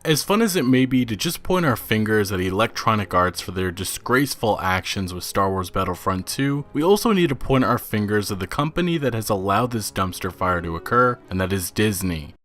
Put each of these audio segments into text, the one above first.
As fun as it may be to just point our fingers at Electronic Arts for their disgraceful actions with Star Wars Battlefront 2, we also need to point our fingers at the company that has allowed this dumpster fire to occur, and that is Disney.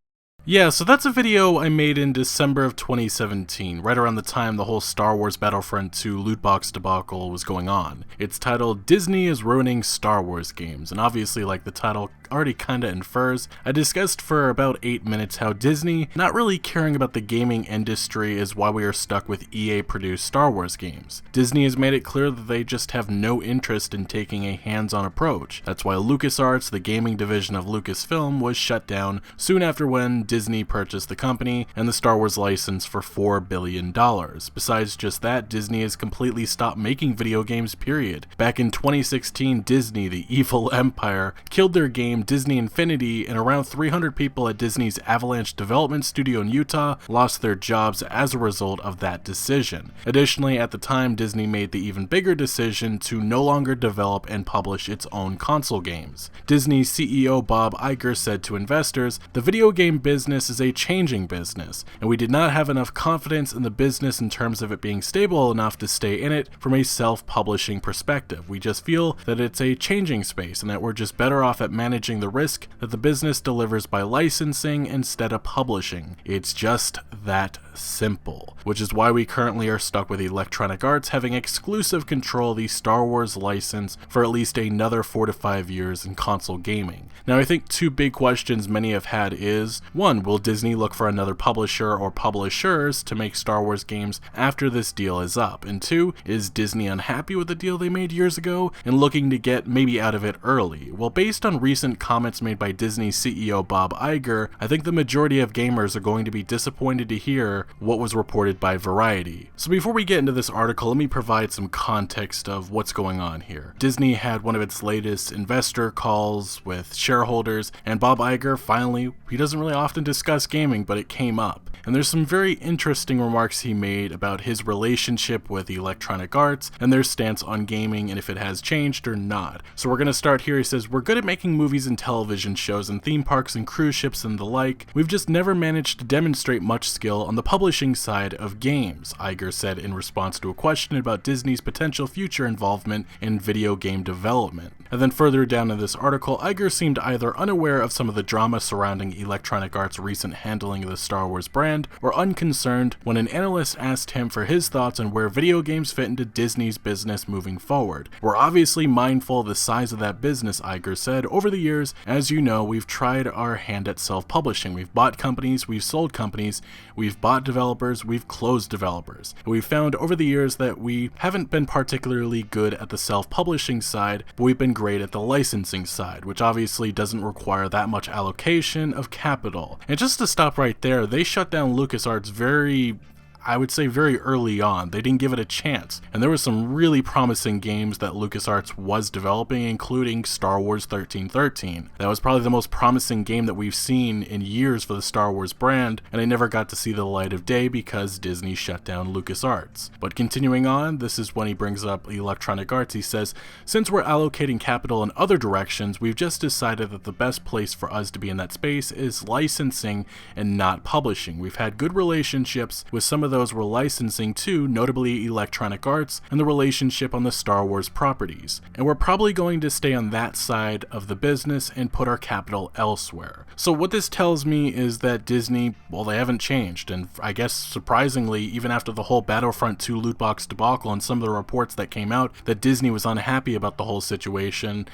Yeah, so that's a video I made in December of 2017, right around the time the whole Star Wars Battlefront 2 loot box debacle was going on. It's titled, Disney is Ruining Star Wars Games, and obviously, like the title already kinda infers, I discussed for about 8 minutes how Disney not really caring about the gaming industry is why we are stuck with EA-produced Star Wars games. Disney has made it clear that they just have no interest in taking a hands-on approach. That's why LucasArts, the gaming division of Lucasfilm, was shut down soon after when Disney purchased the company and the Star Wars license for $4 billion. Besides just that, Disney has completely stopped making video games, period. Back in 2016, Disney, the evil empire, killed their game Disney Infinity, and around 300 people at Disney's Avalanche development studio in Utah lost their jobs as a result of that decision. Additionally, at the time, Disney made the even bigger decision to no longer develop and publish its own console games. Disney's CEO Bob Iger said to investors, "The video game business is a changing business, and we did not have enough confidence in the business in terms of it being stable enough to stay in it from a self-publishing perspective. We just feel that it's a changing space and that we're just better off at managing the risk that the business delivers by licensing instead of publishing. It's just that simple." Which is why we currently are stuck with Electronic Arts having exclusive control of the Star Wars license for at least another 4 to 5 years in console gaming. Now, I think two big questions many have had is, one, will Disney look for another publisher or publishers to make Star Wars games after this deal is up? And two, is Disney unhappy with the deal they made years ago and looking to get maybe out of it early? Well, based on recent comments made by Disney CEO Bob Iger, I think the majority of gamers are going to be disappointed to hear what was reported by Variety. So before we get into this article, let me provide some context of what's going on here. Disney had one of its latest investor calls with shareholders, and Bob Iger finally, he doesn't really often discuss gaming, but it came up. And there's some very interesting remarks he made about his relationship with Electronic Arts and their stance on gaming and if it has changed or not. So we're going to start here. He says, "We're good at making movies and television shows and theme parks and cruise ships and the like. We've just never managed to demonstrate much skill on the publishing side of games," Iger said in response to a question about Disney's potential future involvement in video game development. And then further down in this article, Iger seemed either unaware of some of the drama surrounding Electronic Arts' recent handling of the Star Wars brand, or unconcerned when an analyst asked him for his thoughts on where video games fit into Disney's business moving forward. "We're obviously mindful of the size of that business," Iger said. "Over the years, as you know, we've tried our hand at self-publishing. We've bought companies, we've sold companies, we've bought developers, we've closed developers. We've found over the years that we haven't been particularly good at the self-publishing side, but we've been great at the licensing side, which obviously doesn't require that much allocation of capital." And just to stop right there, they shut down LucasArts I would say very early on. They didn't give it a chance. And there were some really promising games that LucasArts was developing, including Star Wars 1313. That was probably the most promising game that we've seen in years for the Star Wars brand, and it never got to see the light of day because Disney shut down LucasArts. But continuing on, this is when he brings up Electronic Arts. He says, "Since we're allocating capital in other directions, we've just decided that the best place for us to be in that space is licensing and not publishing. We've had good relationships with some of those we're licensing to, notably Electronic Arts, and the relationship on the Star Wars properties. And we're probably going to stay on that side of the business and put our capital elsewhere." So what this tells me is that Disney, well, they haven't changed, and I guess surprisingly, even after the whole Battlefront 2 loot box debacle and some of the reports that came out that Disney was unhappy about the whole situation,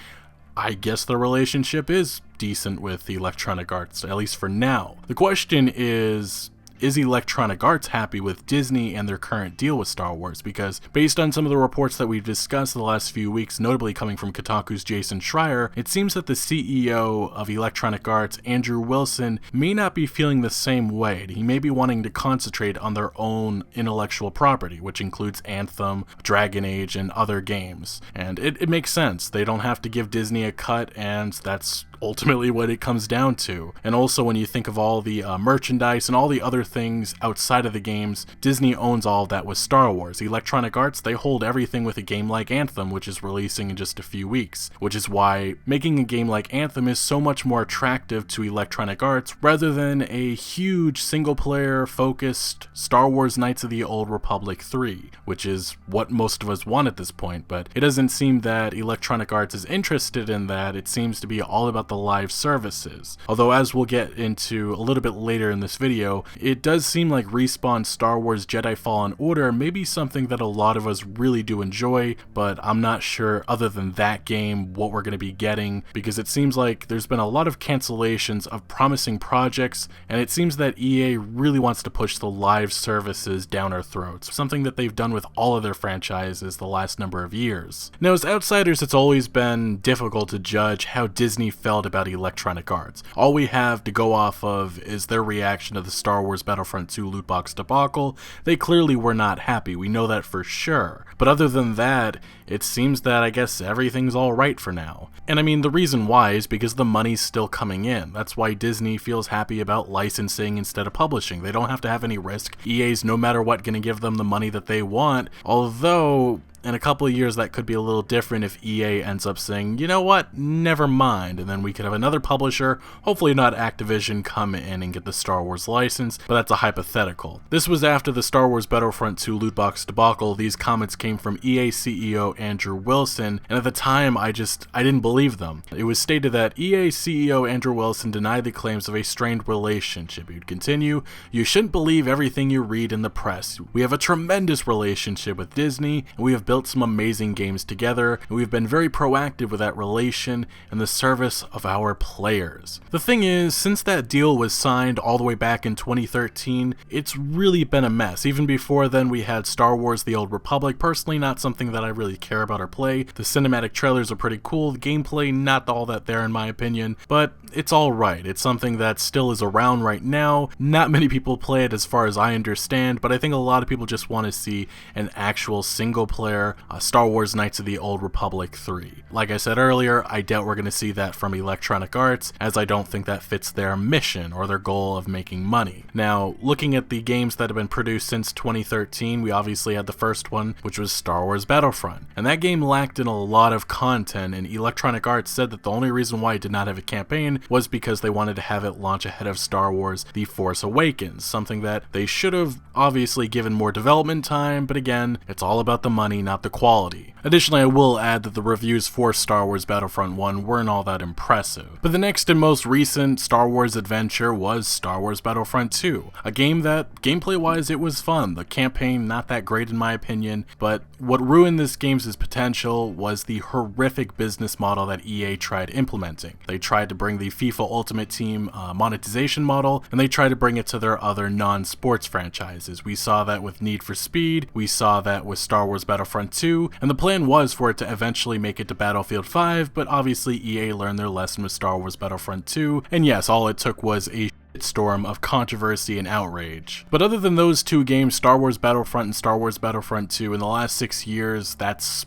I guess the relationship is decent with Electronic Arts, at least for now. The question is Electronic Arts happy with Disney and their current deal with Star Wars? Because based on some of the reports that we've discussed the last few weeks, notably coming from Kotaku's Jason Schreier, it seems that the CEO of Electronic Arts, Andrew Wilson, may not be feeling the same way. He may be wanting to concentrate on their own intellectual property, which includes Anthem, Dragon Age, and other games. And it makes sense. They don't have to give Disney a cut, and that's ultimately what it comes down to. And also when you think of all the merchandise and all the other things outside of the games, Disney owns all of that with Star Wars. Electronic Arts, they hold everything with a game like Anthem, which is releasing in just a few weeks, which is why making a game like Anthem is so much more attractive to Electronic Arts rather than a huge single-player focused Star Wars Knights of the Old Republic 3, which is what most of us want at this point. But it doesn't seem that Electronic Arts is interested in that. It seems to be all about the live services. Although, as we'll get into a little bit later in this video, it does seem like Respawn's Star Wars Jedi Fallen Order may be something that a lot of us really do enjoy, but I'm not sure other than that game what we're going to be getting, because it seems like there's been a lot of cancellations of promising projects, and it seems that EA really wants to push the live services down our throats, something that they've done with all of their franchises the last number of years. Now, as outsiders, it's always been difficult to judge how Disney felt about Electronic Arts. All we have to go off of is their reaction to the Star Wars Battlefront 2 loot box debacle. They clearly were not happy, we know that for sure. But other than that, it seems that I guess everything's alright for now. And I mean, the reason why is because the money's still coming in. That's why Disney feels happy about licensing instead of publishing. They don't have to have any risk. EA's no matter what gonna give them the money that they want, although in a couple of years that could be a little different if EA ends up saying, you know what, never mind, and then we could have another publisher, hopefully not Activision, come in and get the Star Wars license, but that's a hypothetical. This was after the Star Wars Battlefront 2 loot box debacle. These comments came from EA CEO Andrew Wilson, and at the time I didn't believe them. It was stated that EA CEO Andrew Wilson denied the claims of a strained relationship. He would continue, "You shouldn't believe everything you read in the press. We have a tremendous relationship with Disney, and we have built some amazing games together, and we've been very proactive with that relation in the service of our players." The thing is, since that deal was signed all the way back in 2013, it's really been a mess. Even before then, we had Star Wars The Old Republic, personally not something that I really care about or play. The cinematic trailers are pretty cool, the gameplay not all that there in my opinion, but it's alright. It's something that still is around right now. Not many people play it as far as I understand, but I think a lot of people just want to see an actual single player Star Wars Knights of the Old Republic 3. Like I said earlier, I doubt we're going to see that from Electronic Arts, as I don't think that fits their mission or their goal of making money. Now, looking at the games that have been produced since 2013, we obviously had the first one, which was Star Wars Battlefront, and that game lacked in a lot of content, and Electronic Arts said that the only reason why it did not have a campaign was because they wanted to have it launch ahead of Star Wars The Force Awakens, something that they should have obviously given more development time, but again, it's all about the money, not the quality. Additionally, I will add that the reviews for Star Wars Battlefront 1 weren't all that impressive. But the next and most recent Star Wars adventure was Star Wars Battlefront 2, a game that, gameplay-wise, it was fun. The campaign, not that great in my opinion, but what ruined this game's potential was the horrific business model that EA tried implementing. They tried to bring the FIFA Ultimate Team monetization model, and they tried to bring it to their other non-sports franchises. We saw that with Need for Speed, we saw that with Star Wars Battlefront 2, and the plan was for it to eventually make it to Battlefield 5, but obviously EA learned their lesson with Star Wars Battlefront 2, and yes, all it took was a storm of controversy and outrage. But other than those two games, Star Wars Battlefront and Star Wars Battlefront 2, in the last 6 years, that's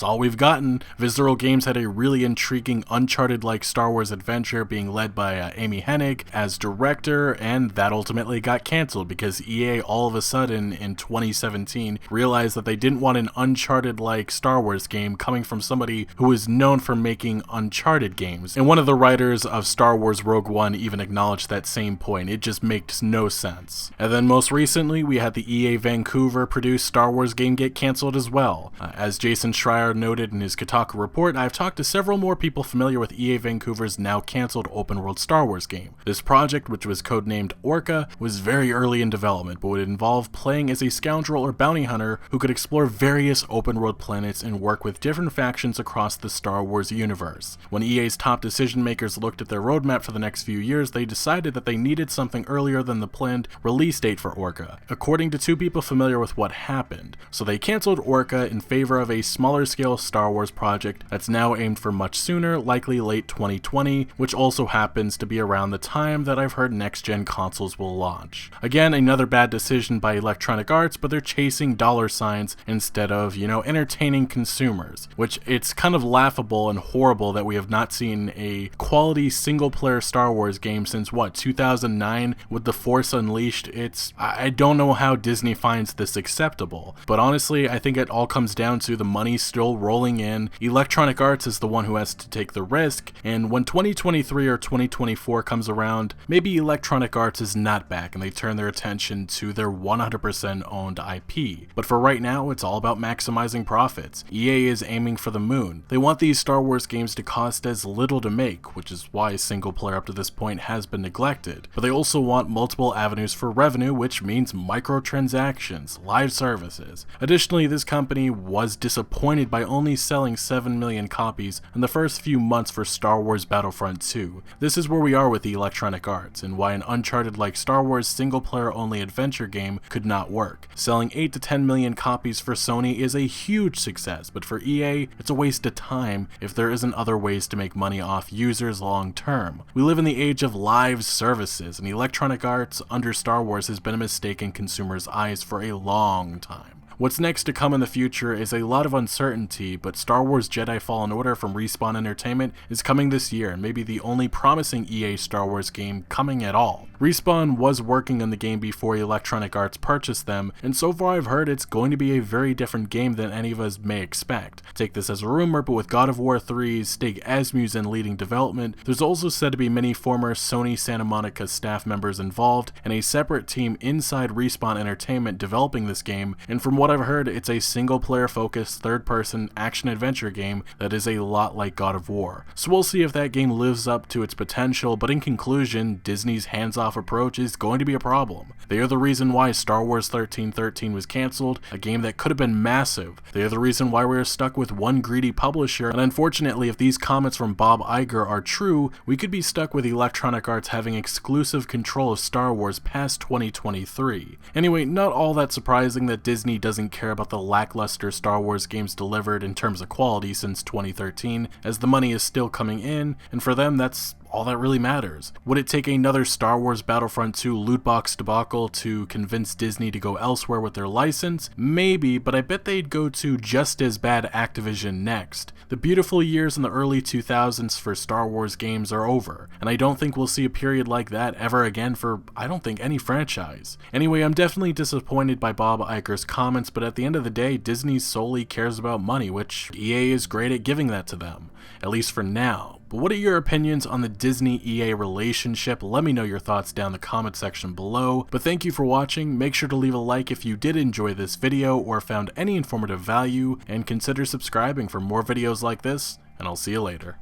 all we've gotten. Visceral Games had a really intriguing Uncharted-like Star Wars adventure being led by Amy Hennig as director, and that ultimately got cancelled because EA all of a sudden in 2017 realized that they didn't want an Uncharted-like Star Wars game coming from somebody who is known for making Uncharted games. And one of the writers of Star Wars Rogue One even acknowledged that same point. It just makes no sense. And then most recently, we had the EA Vancouver produced Star Wars game get cancelled as well. As Jason Schreier noted in his Kotaku report, I've talked to several more people familiar with EA Vancouver's now cancelled open-world Star Wars game. This project, which was codenamed Orca, was very early in development, but would involve playing as a scoundrel or bounty hunter who could explore various open-world planets and work with different factions across the Star Wars universe. When EA's top decision-makers looked at their roadmap for the next few years, they decided that they needed something earlier than the planned release date for Orca, according to two people familiar with what happened. So they cancelled Orca in favor of a smaller smaller scale Star Wars project that's now aimed for much sooner, likely late 2020, which also happens to be around the time that I've heard next-gen consoles will launch. Again, another bad decision by Electronic Arts, but they're chasing dollar signs instead of, entertaining consumers, which it's kind of laughable and horrible that we have not seen a quality single-player Star Wars game since, 2009 with The Force Unleashed. I don't know how Disney finds this acceptable, but honestly, I think it all comes down to the money still rolling in. Electronic Arts is the one who has to take the risk, and when 2023 or 2024 comes around, maybe Electronic Arts is not back and they turn their attention to their 100% owned IP. But for right now, it's all about maximizing profits. EA is aiming for the moon. They want these Star Wars games to cost as little to make, which is why single player up to this point has been neglected. But they also want multiple avenues for revenue, which means microtransactions, live services. Additionally, this company was disappointed by only selling 7 million copies in the first few months for Star Wars Battlefront 2. This is where we are with Electronic Arts, and why an Uncharted-like Star Wars single-player only adventure game could not work. Selling 8 to 10 million copies for Sony is a huge success, but for EA, it's a waste of time if there isn't other ways to make money off users long term. We live in the age of live services, and Electronic Arts under Star Wars has been a mistake in consumers' eyes for a long time. What's next to come in the future is a lot of uncertainty, but Star Wars Jedi Fallen Order from Respawn Entertainment is coming this year, and maybe the only promising EA Star Wars game coming at all. Respawn was working on the game before Electronic Arts purchased them, and so far I've heard it's going to be a very different game than any of us may expect. Take this as a rumor, but with God of War 3's Stig Asmussen in leading development, there's also said to be many former Sony Santa Monica staff members involved, and a separate team inside Respawn Entertainment developing this game, and from what I've heard, it's a single-player focused, third-person action-adventure game that is a lot like God of War. So we'll see if that game lives up to its potential, but in conclusion, Disney's hands-off approach is going to be a problem. They are the reason why Star Wars 1313 was cancelled, a game that could have been massive. They are the reason why we're stuck with one greedy publisher, and unfortunately, if these comments from Bob Iger are true, we could be stuck with Electronic Arts having exclusive control of Star Wars past 2023. Anyway, not all that surprising that Disney doesn't care about the lackluster Star Wars games delivered in terms of quality since 2013, as the money is still coming in, and for them that's all that really matters. Would it take another Star Wars Battlefront 2 loot box debacle to convince Disney to go elsewhere with their license? Maybe, but I bet they'd go to just as bad Activision next. The beautiful years in the early 2000s for Star Wars games are over, and I don't think we'll see a period like that ever again for, I don't think, any franchise. Anyway, I'm definitely disappointed by Bob Iger's comments, but at the end of the day, Disney solely cares about money, which EA is great at giving that to them, at least for now. But what are your opinions on the Disney-EA relationship? Let me know your thoughts down in the comment section below. But thank you for watching. Make sure to leave a like if you did enjoy this video or found any informative value, and consider subscribing for more videos like this, and I'll see you later.